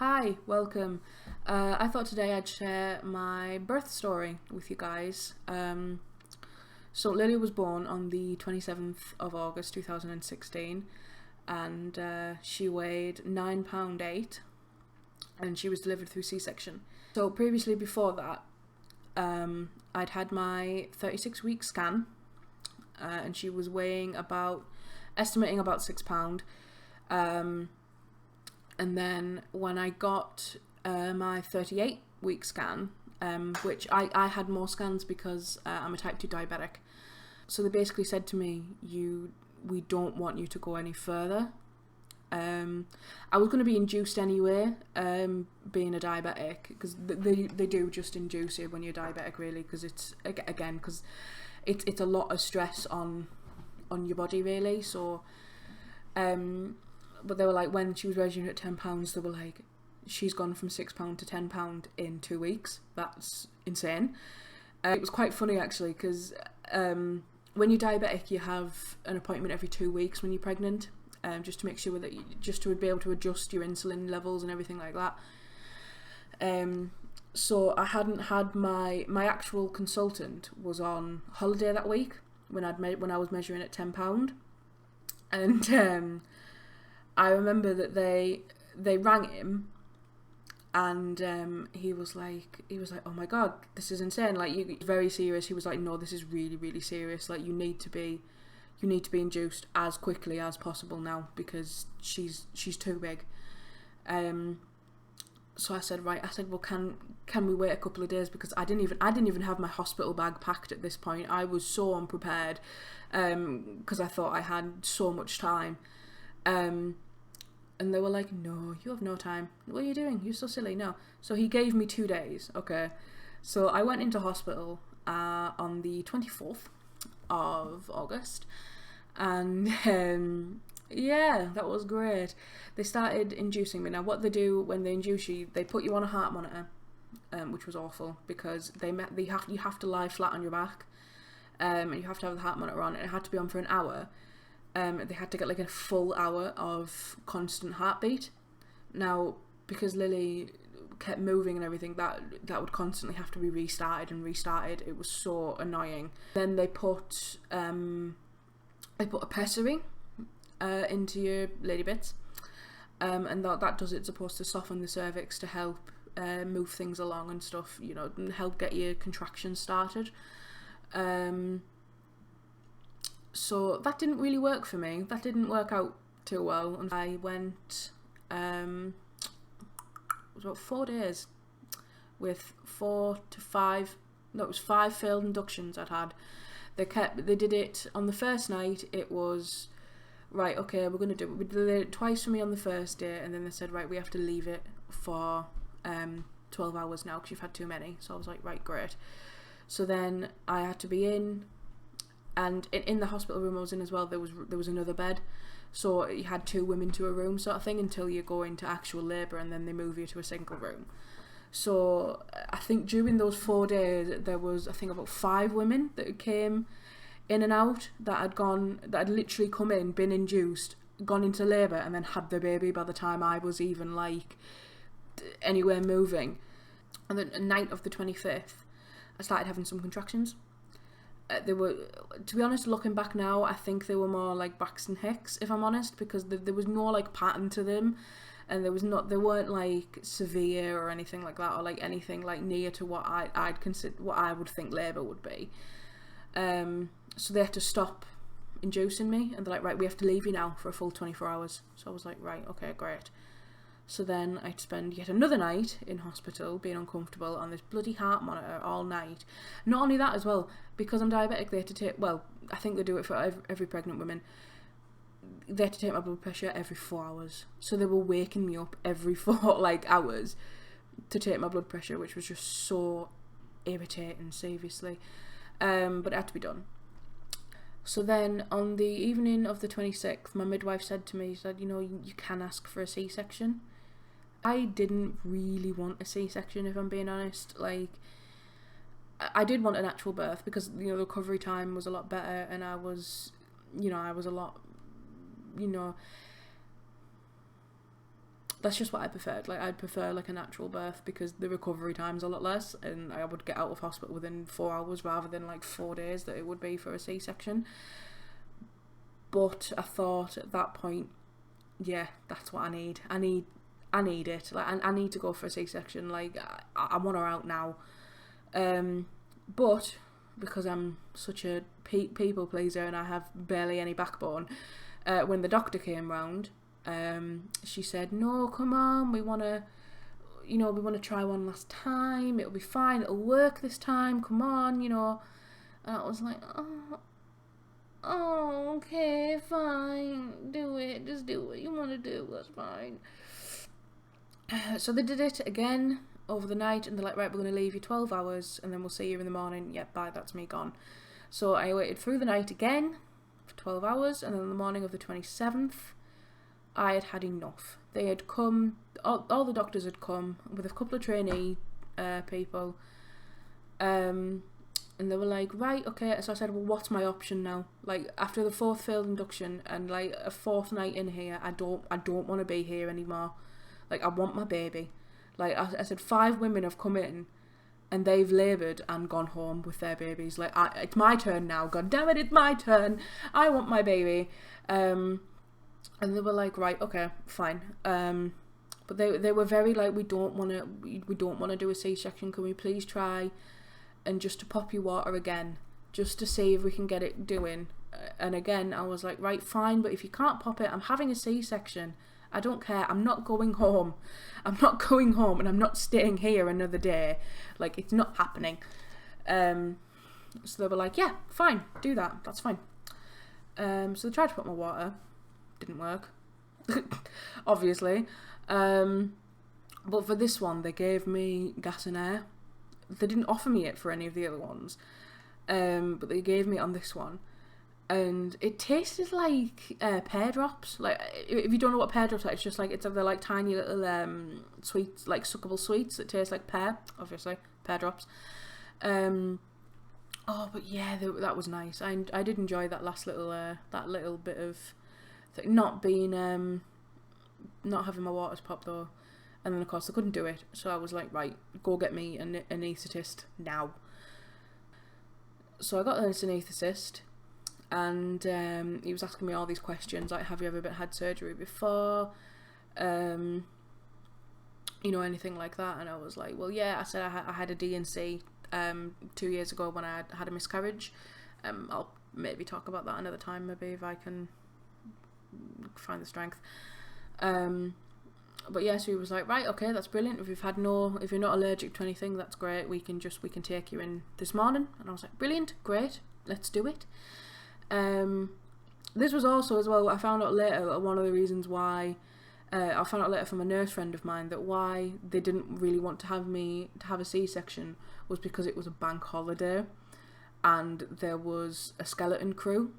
Hi, welcome. I thought today I'd share my birth story with you guys. So Lily was born on the 27th of August 2016 and she weighed £9.8 and she was delivered through C-section. So previously before that, I'd had my 36-week scan and she was estimating about £6. And then when I got my 38-week scan, which I had more scans because I'm a type 2 diabetic. So they basically said to me, we don't want you to go any further. I was going to be induced anyway, being a diabetic, because they do just induce you when you're diabetic, really, because it's a lot of stress on your body, really. So but they were like, when she was registering at £10, they were like, she's gone from £6 to £10 in 2 weeks. That's insane. It was quite funny actually, because when you're diabetic, you have an appointment every 2 weeks when you're pregnant, just to make sure that just to be able to adjust your insulin levels and everything like that. So I hadn't had my actual consultant was on holiday that week when I was measuring at £10, and I remember that they rang him, and he was like, oh my god, this is insane, like, it's very serious. He was like, no, this is really, really serious, like, you need to be induced as quickly as possible now, because she's too big. So I said, well, can we wait a couple of days, because I didn't even have my hospital bag packed at this point. I was so unprepared, because I thought I had so much time. And they were like, no, you have no time. What are you doing? You're so silly. No. So he gave me 2 days. Okay. So I went into hospital on the 24th of August. And yeah, that was great. They started inducing me. Now, what they do when they induce you, they put you on a heart monitor, which was awful, because you have to lie flat on your back, and you have to have the heart monitor on. And it had to be on for an hour. They had to get like a full hour of constant heartbeat. Now, because Lily kept moving and everything, that would constantly have to be restarted. It was so annoying. Then they put a pessary into your lady bits, and that does, it's supposed to soften the cervix to help move things along and stuff, and help get your contractions started. So that didn't really work for me. That didn't work out too well. And I went, it was about 4 days with 5 failed inductions I'd had. They did it on the first night. It was, right, okay, we're going to do it. We did it twice for me on the first day, and then they said, right, we have to leave it for 12 hours now because you've had too many. So I was like, right, great. So then I had to be in. And in the hospital room I was in as well, there was another bed, so you had 2 women to a room sort of thing until you go into actual labour, and then they move you to a single room. So I think during those 4 days there was, I think, about 5 women that came in and out that had literally come in, been induced, gone into labour, and then had their baby by the time I was even like anywhere moving. And then the night of the 25th I started having some contractions. They were, to be honest, looking back now, I think they were more like Braxton Hicks, if I'm honest, because there was no like pattern to them, and they weren't like severe or anything like that, or like anything like near to what I'd consider, what I would think labour would be. So they had to stop inducing me, and they're like, right, we have to leave you now for a full 24 hours. So I was like, right, okay, great. So then I'd spend yet another night in hospital being uncomfortable on this bloody heart monitor all night. Not only that as well, because I'm diabetic, they had to take, well, I think they do it for every pregnant woman, they had to take my blood pressure every 4 hours. So they were waking me up every 4 hours to take my blood pressure, which was just so irritating, seriously. But it had to be done. So then on the evening of the 26th, my midwife said to me, you can ask for a C-section. I didn't really want a C-section, if I'm being honest. Like, I did want an actual birth because, the recovery time was a lot better, and I was a lot, that's just what I preferred. Like, I'd prefer like a natural birth because the recovery time's a lot less, and I would get out of hospital within 4 hours rather than like 4 days that it would be for a C-section. But I thought at that point, yeah, that's what I need. I need it. Like, I need to go for a C-section. Like, I want her out now. But because I'm such a people pleaser and I have barely any backbone, when the doctor came round, she said, "No, come on, we want to try one last time. It'll be fine. It'll work this time. Come on, And I was like, oh, okay, fine. Do it. Just do what you want to do. That's fine." So they did it again over the night, and they're like, "Right, we're going to leave you 12 hours, and then we'll see you in the morning." Yep, bye, that's me gone. So I waited through the night again for 12 hours, and then in the morning of the 27th, I had had enough. They had come, all the doctors had come with a couple of trainee people, and they were like, "Right, okay." So I said, "Well, what's my option now? Like, after the 4th failed induction and like a 4th night in here, I don't want to be here anymore. Like, I want my baby." Like, I said, 5 women have come in and they've laboured and gone home with their babies. Like, it's my turn now. God damn it, it's my turn. I want my baby. And they were like, "Right, okay, fine." But they were very like, we don't want to do a C-section. Can we please try and just to pop your water again, just to see if we can get it doing? And again, I was like, "Right, fine, but if you can't pop it, I'm having a C-section. I don't care. I'm not going home. I'm not going home, and I'm not staying here another day. Like, it's not happening." So they were like, "Yeah, fine, do that. That's fine." So they tried to put my water. Didn't work. Obviously. But for this one, they gave me gas and air. They didn't offer me it for any of the other ones. But they gave me it on this one. And it tasted like pear drops. Like, if you don't know what pear drops are, it's just like, they're like tiny little sweets, like suckable sweets that taste like pear. Obviously, pear drops. But yeah, that was nice. I did enjoy that last little bit of not being not having my waters popped though. And then of course I couldn't do it, so I was like, "Right, go get me an anaesthetist now." So I got an anaesthetist. And he was asking me all these questions, like, "Have you ever had surgery before? Anything like that?" And I was like, "Well, yeah." I said I had a D&C 2 years ago when I had a miscarriage. I'll maybe talk about that another time, maybe, if I can find the strength. But yeah, so he was like, "Right, okay, that's brilliant. If you're not allergic to anything, that's great. We can take you in this morning." And I was like, "Brilliant, great, let's do it." This was also, as well, I found out later that one of the reasons why, I found out later from a nurse friend of mine, that why they didn't really want to have me to have a C-section was because it was a bank holiday and there was a skeleton crew.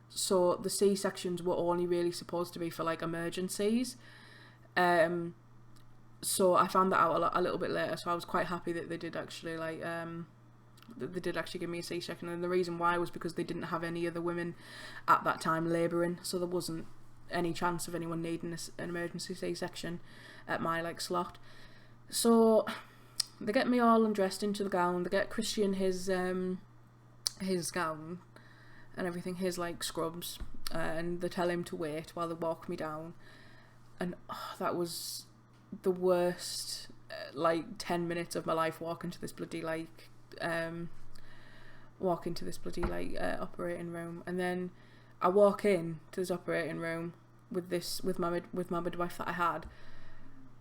So the C-sections were only really supposed to be for like emergencies. So I found that out a little bit later, so I was quite happy that they did actually give me a C-section, and the reason why was because they didn't have any other women at that time labouring, so there wasn't any chance of anyone needing an emergency C-section at my like slot. So they get me all undressed into the gown. They get Christian his gown and everything, his like scrubs, and they tell him to wait while they walk me down. And that was the worst 10 minutes of my life, walking to this bloody operating room. And then I walk in to this operating room with my midwife that I had,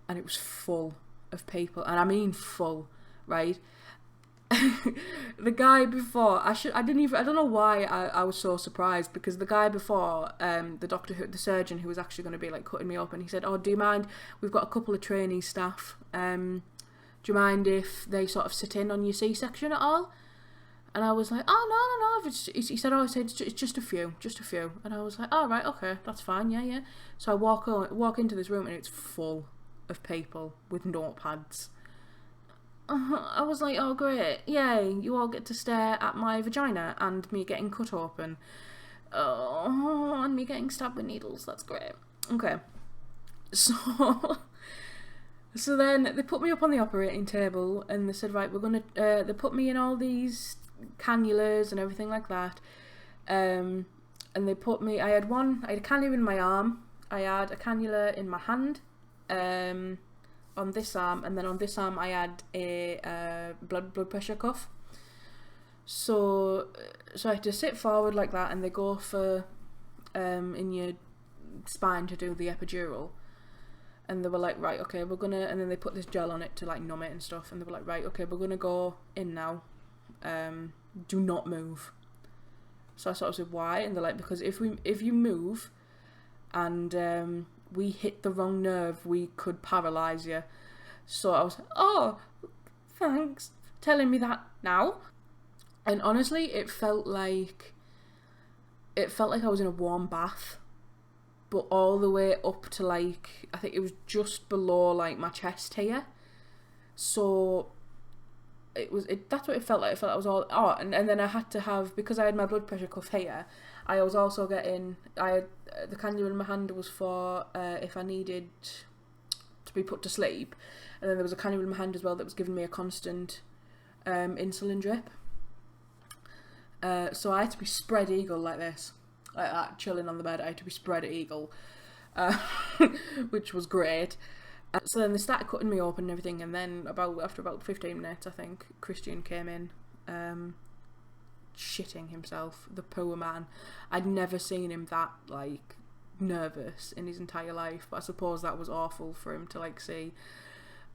and it was full of people, and I mean full, right? The guy before, I don't know why I was so surprised, because the guy before, the surgeon who was actually going to be like cutting me open, he said, "Oh, do you mind? We've got a couple of trainee staff. Do you mind if they sort of sit in on your C-section at all?" And I was like, "Oh, no. He said, it's just a few. And I was like, "All right, okay, that's fine, yeah." So I walk into this room and it's full of people with notepads. I was like, "Oh, great, yay, you all get to stare at my vagina and me getting cut open. Oh, and me getting stabbed with needles, that's great." Okay, so So then they put me up on the operating table and they said, right, we're going to, they put me in all these cannulas and everything like that. And they put me, I had a cannula in my arm, I had a cannula in my hand, on this arm, and then on this arm I had a blood pressure cuff. So I had to sit forward like that, and they go for in your spine to do the epidural. And they were like, right, okay, we're gonna, and then they put this gel on it to like numb it and stuff, and they were like, right, okay, we're gonna go in now, do not move. So I sort of said, why? And they're like, because if you move and we hit the wrong nerve, we could paralyse you. So I was like, oh, thanks for telling me that now. And honestly, it felt like I was in a warm bath, but all the way up to like, I think it was just below like my chest here. So that's what it felt like. It felt like I was all, and then I had to have, because I had my blood pressure cuff here, I was also getting, the cannula in my hand was for if I needed to be put to sleep, and then there was a cannula in my hand as well that was giving me a constant insulin drip. So I had to be spread eagle like this, like that, chilling on the bed. I had to be spread eagle, which was great. So then they started cutting me open and everything, and then after about 15 minutes, I think, Christian came in, shitting himself, the poor man. I'd never seen him that, like, nervous in his entire life, but I suppose that was awful for him to, like, see.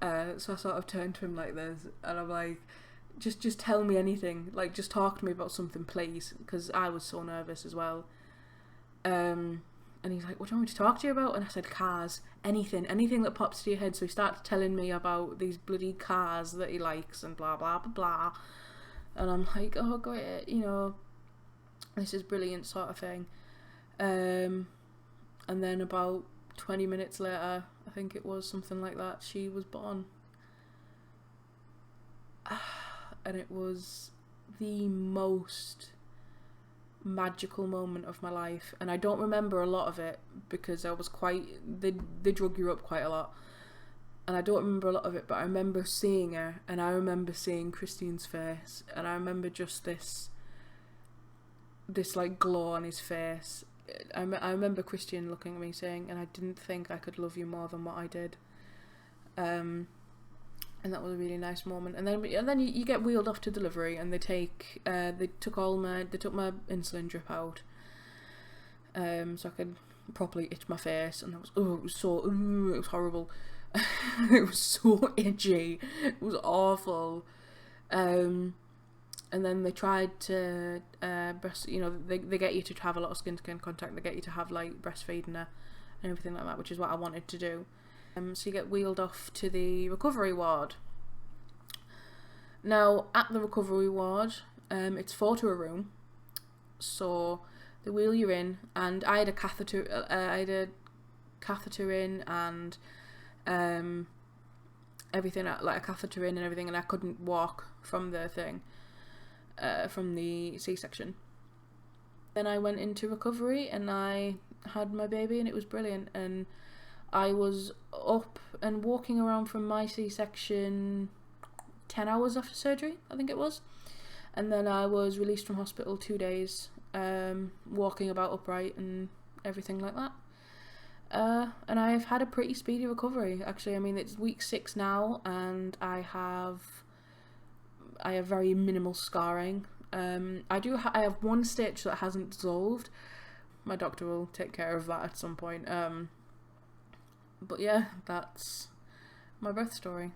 So I sort of turned to him like this, and I'm like, just tell me anything, like, just talk to me about something, please, because I was so nervous as well. And he's like, what do you want me to talk to you about? And I said, cars, anything that pops to your head. So he started telling me about these bloody cars that he likes and blah, blah, blah, blah. And I'm like, oh, great, you know, this is brilliant sort of thing. And then about 20 minutes later, I think it was something like that, she was born. And it was the most magical moment of my life, and I don't remember a lot of it because I was they drug you up quite a lot, and I don't remember a lot of it, but I remember seeing her, and I remember seeing Christian's face, and I remember just this like glow on his face. I remember Christian looking at me saying, and I didn't think I could love you more than what I did. And that was a really nice moment. And then you get wheeled off to delivery, and they took my insulin drip out, so I could properly itch my face, and it was horrible. It was so itchy. It was awful. And then they tried to they get you to have a lot of skin-to-skin contact. They get you to have like breastfeeding her and everything like that, which is what I wanted to do. So you get wheeled off to the recovery ward. Now, at the recovery ward, it's 4 to a room. So they wheel you in, and I had a catheter. In, and everything, like a catheter in and everything, and I couldn't walk from the thing, from the C-section. Then I went into recovery, and I had my baby, and it was brilliant. And I was up and walking around from my C-section 10 hours after surgery, I think it was. And then I was released from hospital 2 days, walking about upright and everything like that. And I've had a pretty speedy recovery, actually. I mean, it's week 6 now, and I have very minimal scarring. I have one stitch that hasn't dissolved. My doctor will take care of that at some point. But yeah, that's my birth story.